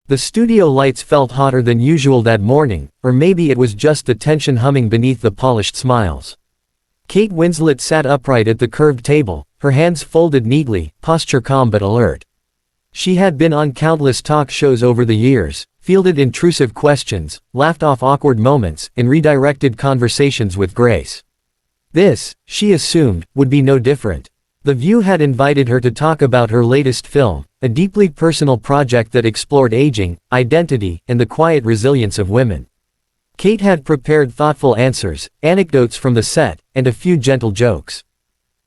The studio lights felt hotter than usual that morning, or maybe it was just the tension humming beneath the polished smiles. Kate Winslet sat upright at the curved table, her hands folded neatly, posture calm but alert. She had been on countless talk shows over the years, fielded intrusive questions, laughed off awkward moments, and redirected conversations with grace. This, she assumed, would be no different. The View had invited her to talk about her latest film, a deeply personal project that explored aging, identity, and the quiet resilience of women. Kate had prepared thoughtful answers, anecdotes from the set, and a few gentle jokes.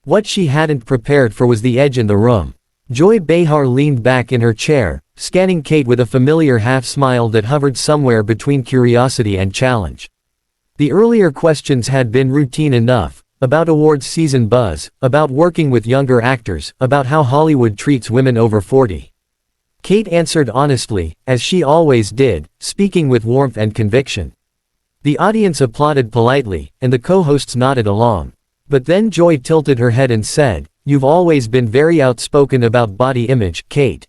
What she hadn't prepared for was the edge in the room. Joy Behar leaned back in her chair, scanning Kate with a familiar half-smile that hovered somewhere between curiosity and challenge. The earlier questions had been routine enough, about awards season buzz, about working with younger actors, about how Hollywood treats women over 40. Kate answered honestly, as she always did, speaking with warmth and conviction. The audience applauded politely, and the co-hosts nodded along. But then Joy tilted her head and said, "You've always been very outspoken about body image, Kate.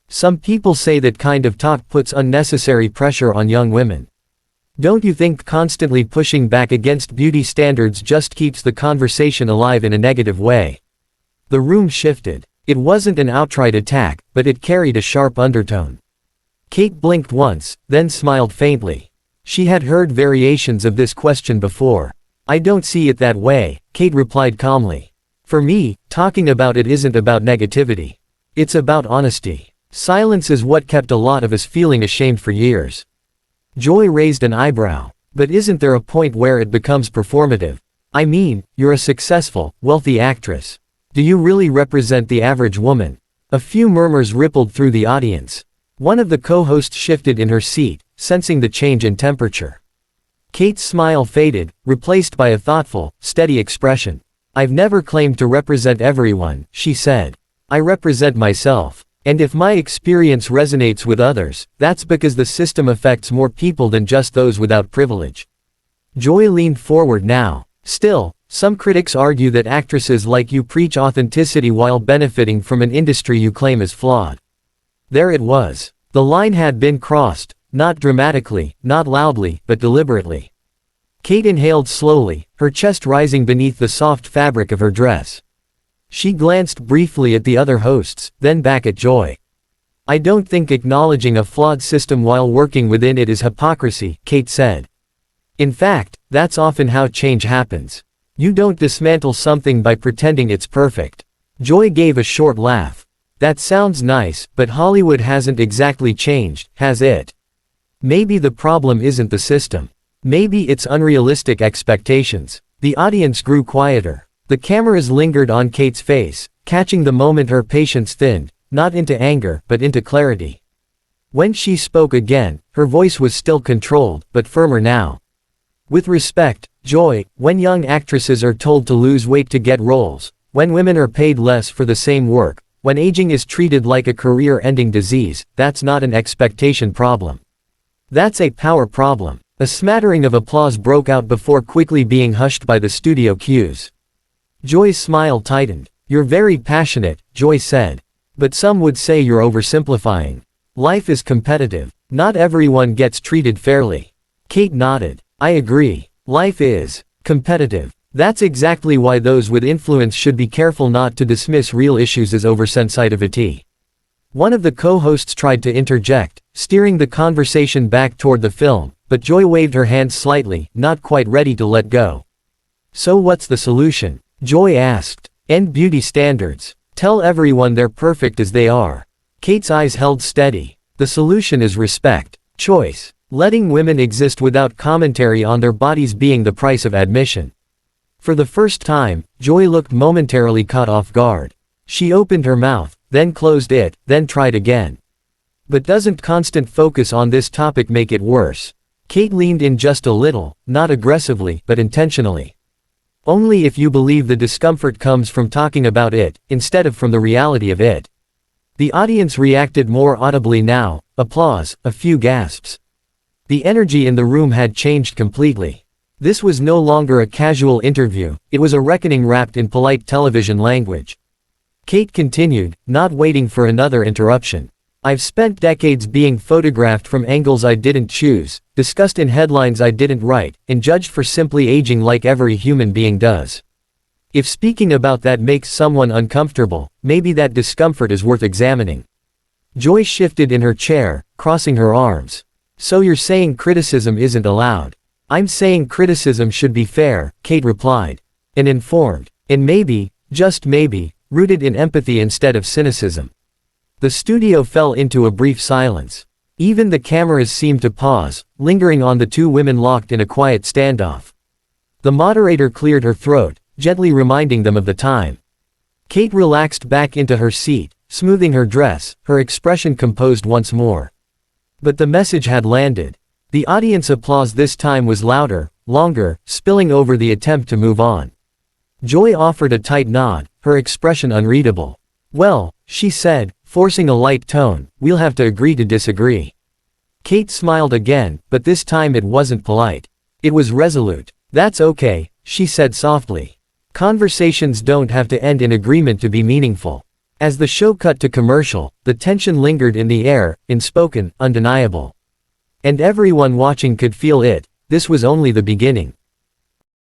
Some people say that kind of talk puts unnecessary pressure on young women. Don't you think constantly pushing back against beauty standards just keeps the conversation alive in a negative way?" The room shifted. It wasn't an outright attack, but it carried a sharp undertone. Kate blinked once, then smiled faintly. She had heard variations of this question before. "I don't see it that way," Kate replied calmly. "For me, talking about it isn't about negativity. It's about honesty. Silence is what kept a lot of us feeling ashamed for years." Joy raised an eyebrow. "But isn't there a point where it becomes performative? I mean, you're a successful, wealthy actress. Do you really represent the average woman?" A few murmurs rippled through the audience. One of the co-hosts shifted in her seat, sensing the change in temperature. Kate's smile faded, replaced by a thoughtful, steady expression. "I've never claimed to represent everyone," she said. "I represent myself. And if my experience resonates with others, that's because the system affects more people than just those without privilege." Joy leaned forward now. "Still, some critics argue that actresses like you preach authenticity while benefiting from an industry you claim is flawed." There it was. The line had been crossed, not dramatically, not loudly, but deliberately. Kate inhaled slowly, her chest rising beneath the soft fabric of her dress. She glanced briefly at the other hosts, then back at Joy. "I don't think acknowledging a flawed system while working within it is hypocrisy," Kate said. "In fact, that's often how change happens. You don't dismantle something by pretending it's perfect." Joy gave a short laugh. "That sounds nice, but Hollywood hasn't exactly changed, has it? Maybe the problem isn't the system. Maybe it's unrealistic expectations." The audience grew quieter. The cameras lingered on Kate's face, catching the moment her patience thinned, not into anger, but into clarity. When she spoke again, her voice was still controlled, but firmer now. "With respect, Joy, when young actresses are told to lose weight to get roles, when women are paid less for the same work, when aging is treated like a career-ending disease, that's not an expectation problem. That's a power problem." A smattering of applause broke out before quickly being hushed by the studio cues. Joy's smile tightened. "You're very passionate," Joy said. "But some would say you're oversimplifying. Life is competitive. Not everyone gets treated fairly." Kate nodded. "I agree. Life is competitive. That's exactly why those with influence should be careful not to dismiss real issues as oversensitivity." One of the co-hosts tried to interject, steering the conversation back toward the film, but Joy waved her hand slightly, not quite ready to let go. "So what's the solution?" Joy asked. "End beauty standards. Tell everyone they're perfect as they are." Kate's eyes held steady. "The solution is respect. Choice. Letting women exist without commentary on their bodies being the price of admission." For the first time, Joy looked momentarily caught off guard. She opened her mouth, then closed it, then tried again. "But doesn't constant focus on this topic make it worse?" Kate leaned in just a little, not aggressively, but intentionally. "Only if you believe the discomfort comes from talking about it, instead of from the reality of it." The audience reacted more audibly now, applause, a few gasps. The energy in the room had changed completely. This was no longer a casual interview, it was a reckoning wrapped in polite television language. Kate continued, not waiting for another interruption. I've spent decades being photographed from angles I didn't choose, discussed in headlines I didn't write, and judged for simply aging like every human being does. If speaking about that makes someone uncomfortable, maybe that discomfort is worth examining. Joy shifted in her chair, crossing her arms. So you're saying criticism isn't allowed? I'm saying criticism should be fair, Kate replied. And informed. And maybe, just maybe, rooted in empathy instead of cynicism. The studio fell into a brief silence. Even the cameras seemed to pause, lingering on the two women locked in a quiet standoff. The moderator cleared her throat, gently reminding them of the time. Kate relaxed back into her seat, smoothing her dress, her expression composed once more. But the message had landed. The audience applause this time was louder, longer, spilling over the attempt to move on. Joy offered a tight nod, her expression unreadable. Well, she said, forcing a light tone, we'll have to agree to disagree. Kate smiled again, but this time it wasn't polite. It was resolute. That's okay, she said softly. Conversations don't have to end in agreement to be meaningful. As the show cut to commercial, the tension lingered in the air, unspoken, undeniable. And everyone watching could feel it. This was only the beginning.